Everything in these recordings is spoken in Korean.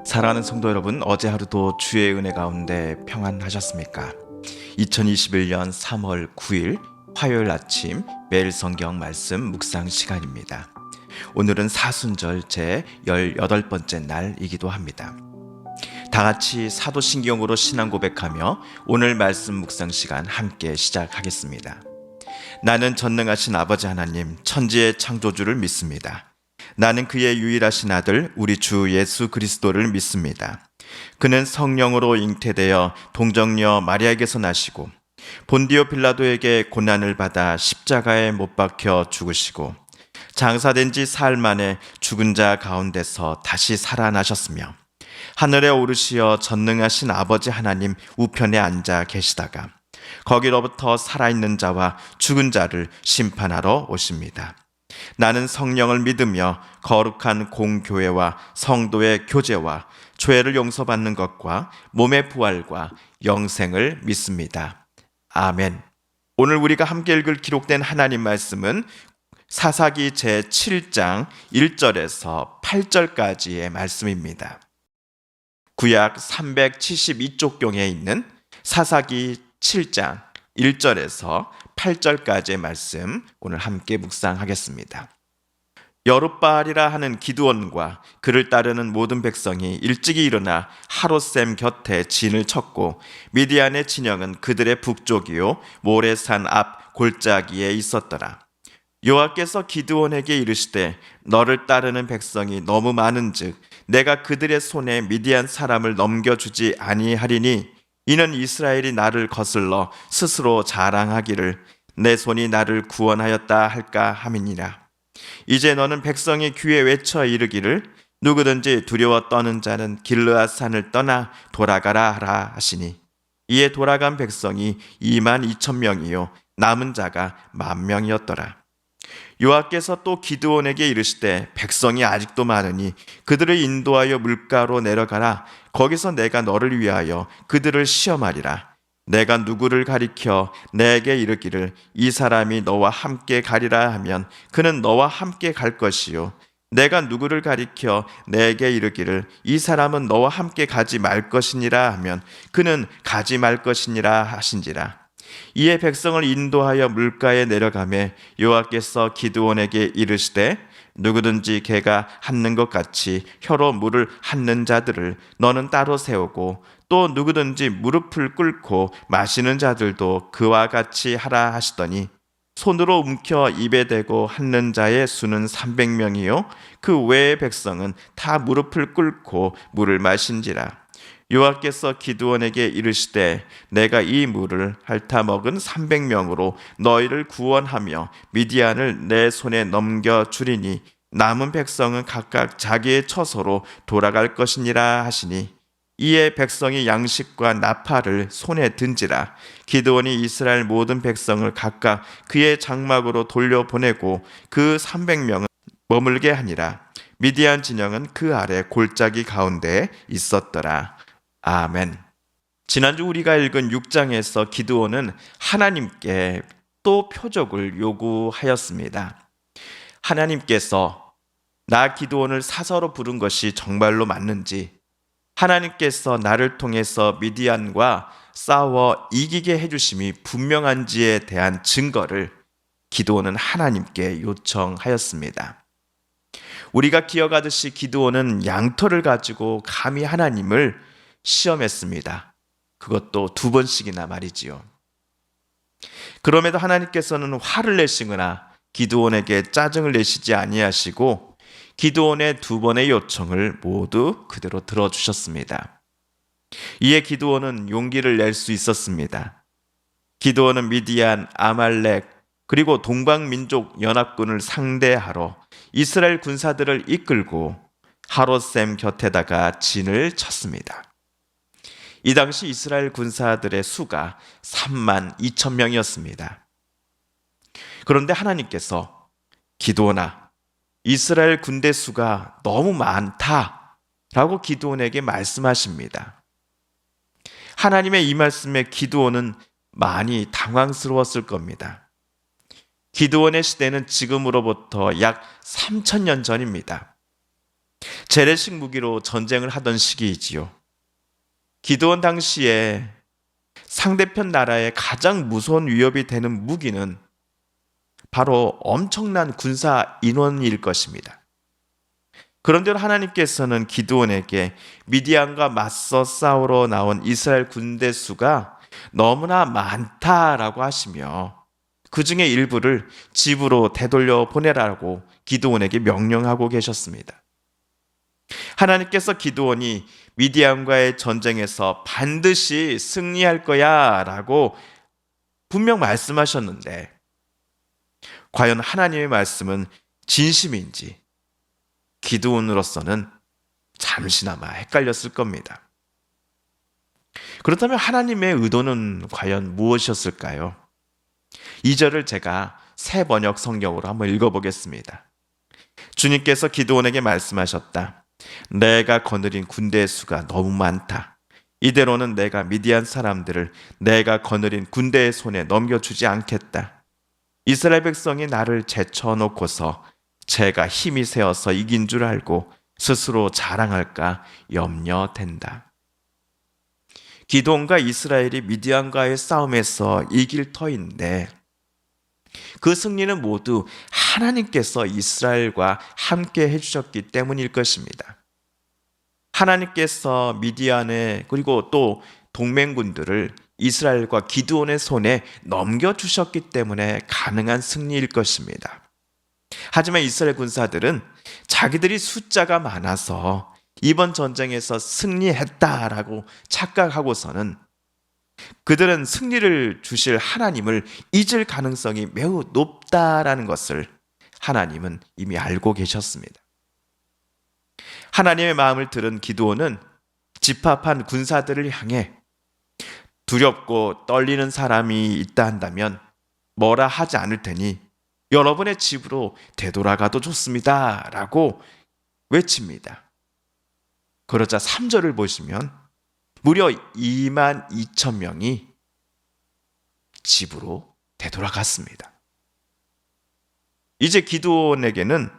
사랑하는 성도 여러분, 어제 하루도 주의 은혜 가운데 평안하셨습니까? 2021년 3월 9일 화요일 아침 매일 성경 말씀 묵상 시간입니다. 오늘은 사순절 제 18번째 날이기도 합니다. 다 같이 사도신경으로 신앙 고백하며 오늘 말씀 묵상 시간 함께 시작하겠습니다. 나는 전능하신 아버지 하나님, 천지의 창조주를 믿습니다. 나는 그의 유일하신 아들 우리 주 예수 그리스도를 믿습니다. 그는 성령으로 잉태되어 동정녀 마리아에게서 나시고 본디오 빌라도에게 고난을 받아 십자가에 못 박혀 죽으시고 장사된 지 사흘 만에 죽은 자 가운데서 다시 살아나셨으며 하늘에 오르시어 전능하신 아버지 하나님 우편에 앉아 계시다가 거기로부터 살아있는 자와 죽은 자를 심판하러 오십니다. 나는 성령을 믿으며 거룩한 공교회와 성도의 교제와 죄를 용서받는 것과 몸의 부활과 영생을 믿습니다. 아멘. 오늘 우리가 함께 읽을 기록된 하나님 말씀은 사사기 제7장 1절에서 8절까지의 말씀입니다. 구약 372쪽경에 있는 사사기 7장 1절에서 8절까지의 말씀 오늘 함께 묵상하겠습니다. 여룻바알이라 하는 기드온과 그를 따르는 모든 백성이 일찍이 일어나 하롯셈 곁에 진을 쳤고 미디안의 진영은 그들의 북쪽이요 모레산 앞 골짜기에 있었더라. 여호와께서 기드온에게 이르시되 너를 따르는 백성이 너무 많은즉 내가 그들의 손에 미디안 사람을 넘겨주지 아니하리니 이는 이스라엘이 나를 거슬러 스스로 자랑하기를 내 손이 나를 구원하였다 할까 함이니라. 이제 너는 백성이 귀에 외쳐 이르기를 누구든지 두려워 떠는 자는 길르앗 산을 떠나 돌아가라 하라 하시니 이에 돌아간 백성이 22,000명이요 남은 자가 10,000명이었더라. 여호와께서 또 기드온에게 이르시되 백성이 아직도 많으니 그들을 인도하여 물가로 내려가라. 거기서 내가 너를 위하여 그들을 시험하리라. 내가 누구를 가리켜 내게 이르기를 이 사람이 너와 함께 가리라 하면 그는 너와 함께 갈 것이요 내가 누구를 가리켜 내게 이르기를 이 사람은 너와 함께 가지 말 것이니라 하면 그는 가지 말 것이니라 하신지라. 이에 백성을 인도하여 물가에 내려가매 여호와께서 기드온에게 이르시되 누구든지 개가 핥는 것 같이 혀로 물을 핥는 자들을 너는 따로 세우고 또 누구든지 무릎을 꿇고 마시는 자들도 그와 같이 하라 하시더니 손으로 움켜 입에 대고 핥는 자의 수는 300명이요 그 외의 백성은 다 무릎을 꿇고 물을 마신지라. 여호와께서 기드온에게 이르시되 내가 이 물을 핥아 먹은 300명으로 너희를 구원하며 미디안을 내 손에 넘겨주리니 남은 백성은 각각 자기의 처소로 돌아갈 것이니라 하시니 이에 백성이 양식과 나팔을 손에 든지라. 기드온이 이스라엘 모든 백성을 각각 그의 장막으로 돌려보내고 그 300명은 머물게 하니라. 미디안 진영은 그 아래 골짜기 가운데에 있었더라. 아멘. 지난주 우리가 읽은 6장에서 기드온은 하나님께 또 표적을 요구하였습니다. 하나님께서 나 기드온을 사서로 부른 것이 정말로 맞는지, 하나님께서 나를 통해서 미디안과 싸워 이기게 해주심이 분명한지에 대한 증거를 기드온은 하나님께 요청하였습니다. 우리가 기억하듯이 기드온은 양털을 가지고 감히 하나님을 시험했습니다. 그것도 2번씩이나 말이지요. 그럼에도 하나님께서는 화를 내시거나 기드온에게 짜증을 내시지 아니하시고 기드온의 2번의 요청을 모두 그대로 들어주셨습니다. 이에 기드온은 용기를 낼 수 있었습니다. 기드온은 미디안, 아말렉 그리고 동방민족 연합군을 상대하러 이스라엘 군사들을 이끌고 하롯셈 곁에다가 진을 쳤습니다. 이 당시 이스라엘 군사들의 수가 32,000명이었습니다. 그런데 하나님께서 기드온아, 이스라엘 군대 수가 너무 많다라고 기드온에게 말씀하십니다. 하나님의 이 말씀에 기드온은 많이 당황스러웠을 겁니다. 기드온의 시대는 지금으로부터 약 3,000년 전입니다. 재래식 무기로 전쟁을 하던 시기이지요. 기드온 당시에 상대편 나라의 가장 무서운 위협이 되는 무기는 바로 엄청난 군사 인원일 것입니다. 그런데 하나님께서는 기드온에게 미디안과 맞서 싸우러 나온 이스라엘 군대 수가 너무나 많다라고 하시며 그 중에 일부를 집으로 되돌려 보내라고 기드온에게 명령하고 계셨습니다. 하나님께서 기드온이 미디안과의 전쟁에서 반드시 승리할 거야 라고 분명 말씀하셨는데 과연 하나님의 말씀은 진심인지 기드온으로서는 잠시나마 헷갈렸을 겁니다. 그렇다면 하나님의 의도는 과연 무엇이었을까요? 2절을 제가 새 번역 성경으로 한번 읽어보겠습니다. 주님께서 기드온에게 말씀하셨다. 내가 거느린 군대의 수가 너무 많다. 이대로는 내가 미디안 사람들을 내가 거느린 군대의 손에 넘겨주지 않겠다. 이스라엘 백성이 나를 제쳐놓고서 제가 힘이 세어서 이긴 줄 알고 스스로 자랑할까 염려된다. 기드온과 이스라엘이 미디안과의 싸움에서 이길 터인데 그 승리는 모두 하나님께서 이스라엘과 함께 해주셨기 때문일 것입니다. 하나님께서 미디안의 그리고 또 동맹군들을 이스라엘과 기드온의 손에 넘겨주셨기 때문에 가능한 승리일 것입니다. 하지만 이스라엘 군사들은 자기들이 숫자가 많아서 이번 전쟁에서 승리했다라고 착각하고서는 그들은 승리를 주실 하나님을 잊을 가능성이 매우 높다라는 것을 하나님은 이미 알고 계셨습니다. 하나님의 마음을 들은 기드온은 집합한 군사들을 향해 두렵고 떨리는 사람이 있다 한다면 뭐라 하지 않을 테니 여러분의 집으로 되돌아가도 좋습니다 라고 외칩니다. 그러자 3절을 보시면 무려 22,000명이 집으로 되돌아갔습니다. 이제 기드온에게는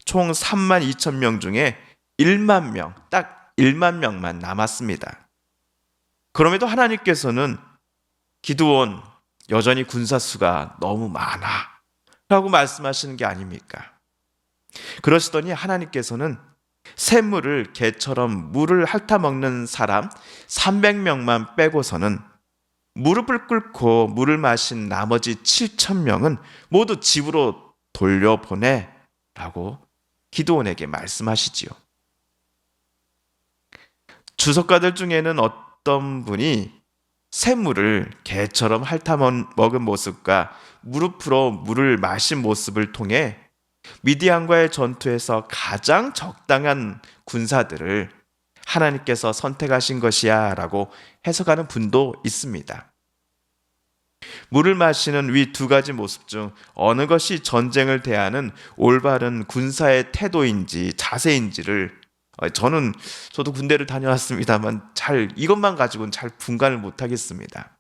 총 32,000명 중에 1만 명, 딱 1만 명만 남았습니다. 그럼에도 하나님께서는 기드온 여전히 군사수가 너무 많아 라고 말씀하시는 게 아닙니까? 그러시더니 하나님께서는 샘물을 개처럼 물을 핥아먹는 사람 300명만 빼고서는 무릎을 꿇고 물을 마신 나머지 7,000명은 모두 집으로 돌려보내라고 기드온에게 말씀하시지요. 주석가들 중에는 어떤 분이 샘물을 개처럼 핥아먹은 모습과 무릎으로 물을 마신 모습을 통해 미디안과의 전투에서 가장 적당한 군사들을 하나님께서 선택하신 것이야 라고 해석하는 분도 있습니다. 물을 마시는 위 두 가지 모습 중 어느 것이 전쟁을 대하는 올바른 군사의 태도인지 자세인지를 저도 군대를 다녀왔습니다만 이것만 가지고는 잘 분간을 못하겠습니다.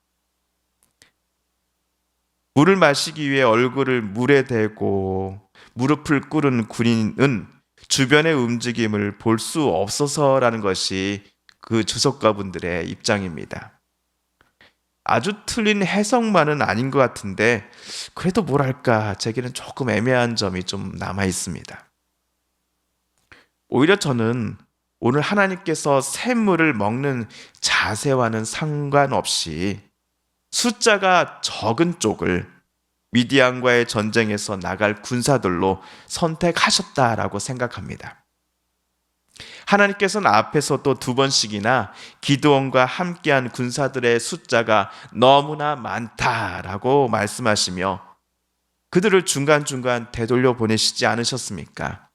물을 마시기 위해 얼굴을 물에 대고 무릎을 꿇은 군인은 주변의 움직임을 볼 수 없어서라는 것이 그 주석가분들의 입장입니다. 아주 틀린 해석만은 아닌 것 같은데 그래도 뭐랄까 제게는 조금 애매한 점이 좀 남아 있습니다. 오히려 저는 오늘 하나님께서 샘물을 먹는 자세와는 상관없이 숫자가 적은 쪽을 미디안과의 전쟁에서 나갈 군사들로 선택하셨다라고 생각합니다. 하나님께서는 앞에서 또 2번씩이나 기드온과 함께한 군사들의 숫자가 너무나 많다라고 말씀하시며 그들을 중간중간 되돌려 보내시지 않으셨습니까?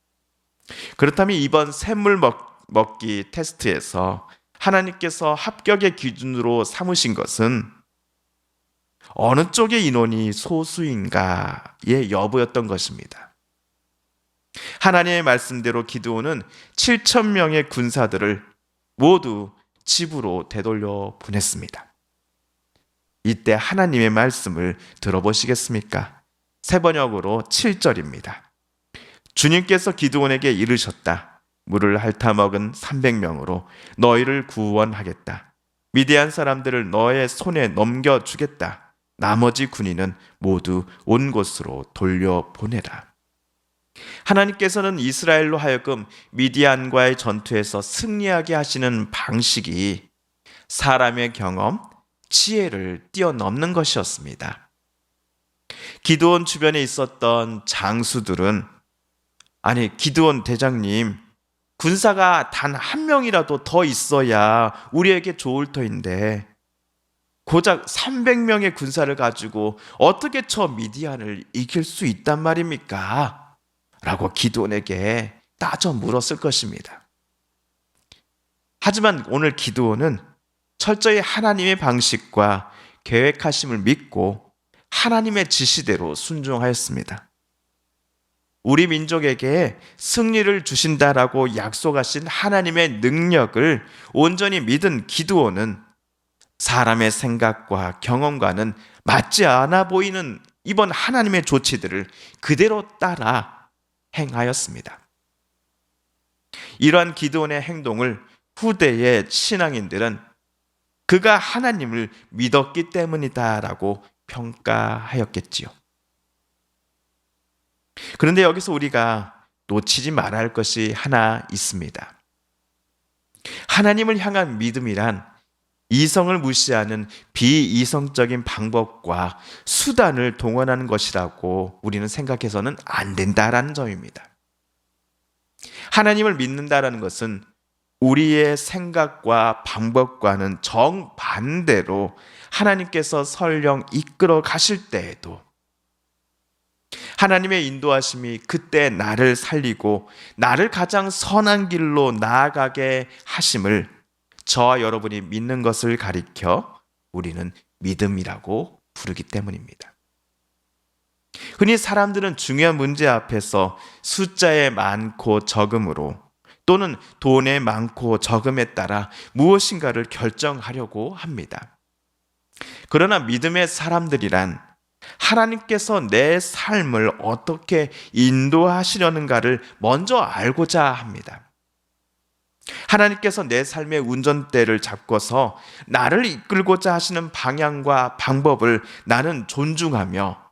그렇다면 이번 샘물 먹기 테스트에서 하나님께서 합격의 기준으로 삼으신 것은 어느 쪽의 인원이 소수인가의 여부였던 것입니다. 하나님의 말씀대로 기드온은 7,000명의 군사들을 모두 집으로 되돌려 보냈습니다. 이때 하나님의 말씀을 들어보시겠습니까? 새 번역으로 7절입니다. 주님께서 기드온에게 이르셨다. 물을 핥아먹은 300명으로 너희를 구원하겠다. 미디안 사람들을 너의 손에 넘겨주겠다. 나머지 군인은 모두 온 곳으로 돌려보내라. 하나님께서는 이스라엘로 하여금 미디안과의 전투에서 승리하게 하시는 방식이 사람의 경험, 지혜를 뛰어넘는 것이었습니다. 기드온 주변에 있었던 장수들은 기드온 대장님, 군사가 단 한 명이라도 더 있어야 우리에게 좋을 터인데 고작 300명의 군사를 가지고 어떻게 저 미디안을 이길 수 있단 말입니까? 라고 기드온에게 따져 물었을 것입니다. 하지만 오늘 기드온은 철저히 하나님의 방식과 계획하심을 믿고 하나님의 지시대로 순종하였습니다. 우리 민족에게 승리를 주신다라고 약속하신 하나님의 능력을 온전히 믿은 기드온은 사람의 생각과 경험과는 맞지 않아 보이는 이번 하나님의 조치들을 그대로 따라 행하였습니다. 이러한 기드온의 행동을 후대의 신앙인들은 그가 하나님을 믿었기 때문이다라고 평가하였겠지요. 그런데 여기서 우리가 놓치지 말아야 할 것이 하나 있습니다. 하나님을 향한 믿음이란 이성을 무시하는 비이성적인 방법과 수단을 동원하는 것이라고 우리는 생각해서는 안 된다라는 점입니다. 하나님을 믿는다라는 것은 우리의 생각과 방법과는 정반대로 하나님께서 설령 이끌어 가실 때에도 하나님의 인도하심이 그때 나를 살리고 나를 가장 선한 길로 나아가게 하심을 저와 여러분이 믿는 것을 가리켜 우리는 믿음이라고 부르기 때문입니다. 흔히 사람들은 중요한 문제 앞에서 숫자의 많고 적음으로 또는 돈의 많고 적음에 따라 무엇인가를 결정하려고 합니다. 그러나 믿음의 사람들이란 하나님께서 내 삶을 어떻게 인도하시려는가를 먼저 알고자 합니다. 하나님께서 내 삶의 운전대를 잡고서 나를 이끌고자 하시는 방향과 방법을 나는 존중하며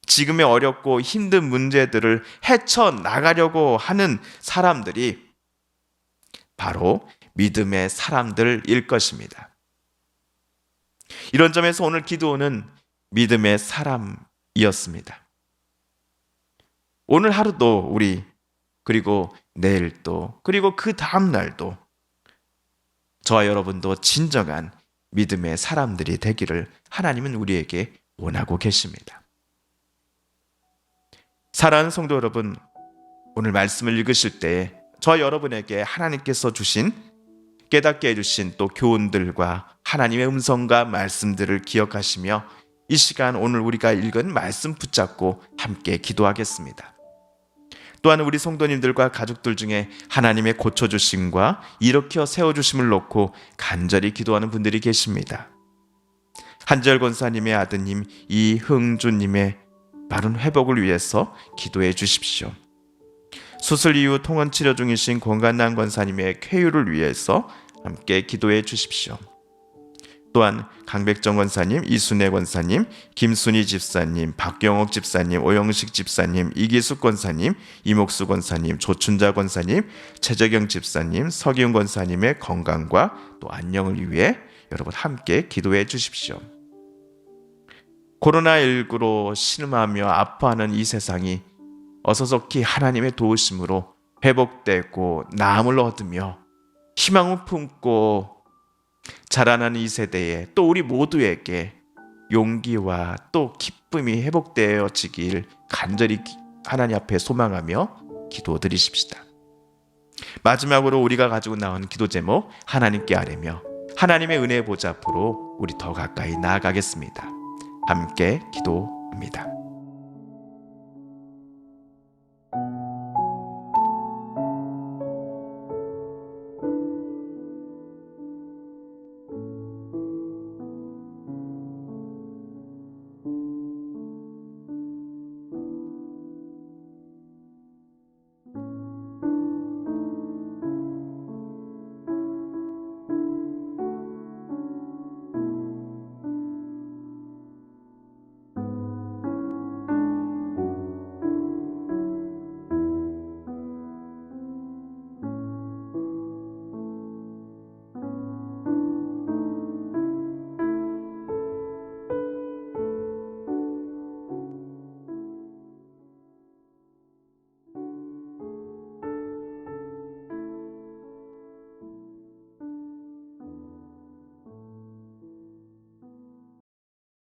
지금의 어렵고 힘든 문제들을 헤쳐나가려고 하는 사람들이 바로 믿음의 사람들일 것입니다. 이런 점에서 오늘 기드온은 믿음의 사람이었습니다. 오늘 하루도 우리, 그리고 내일도, 그리고 그 다음 날도 저와 여러분도 진정한 믿음의 사람들이 되기를 하나님은 우리에게 원하고 계십니다. 사랑하는 성도 여러분, 오늘 말씀을 읽으실 때 저와 여러분에게 하나님께서 주신, 깨닫게 해주신 또 교훈들과 하나님의 음성과 말씀들을 기억하시며 이 시간 오늘 우리가 읽은 말씀 붙잡고 함께 기도하겠습니다. 또한 우리 성도님들과 가족들 중에 하나님의 고쳐주심과 일으켜 세워주심을 놓고 간절히 기도하는 분들이 계십니다. 한절 권사님의 아드님 이흥주님의 바른 회복을 위해서 기도해 주십시오. 수술 이후 통원 치료 중이신 권간남 권사님의 쾌유를 위해서 함께 기도해 주십시오. 또한 강백정 권사님, 이순애 권사님, 김순희 집사님, 박경옥 집사님, 오영식 집사님, 이기숙 권사님, 이목수 권사님, 조춘자 권사님, 최재경 집사님, 서기훈 권사님의 건강과 또 안녕을 위해 여러분 함께 기도해 주십시오. 코로나19로 신음하며 아파하는 이 세상이 어서속히 하나님의 도우심으로 회복되고 나음을 얻으며 희망을 품고 자라나는 이 세대에 또 우리 모두에게 용기와 또 기쁨이 회복되어지길 간절히 하나님 앞에 소망하며 기도드리십시다. 마지막으로 우리가 가지고 나온 기도 제목 하나님께 아뢰며 하나님의 은혜 보좌 앞으로 우리 더 가까이 나아가겠습니다. 함께 기도합니다.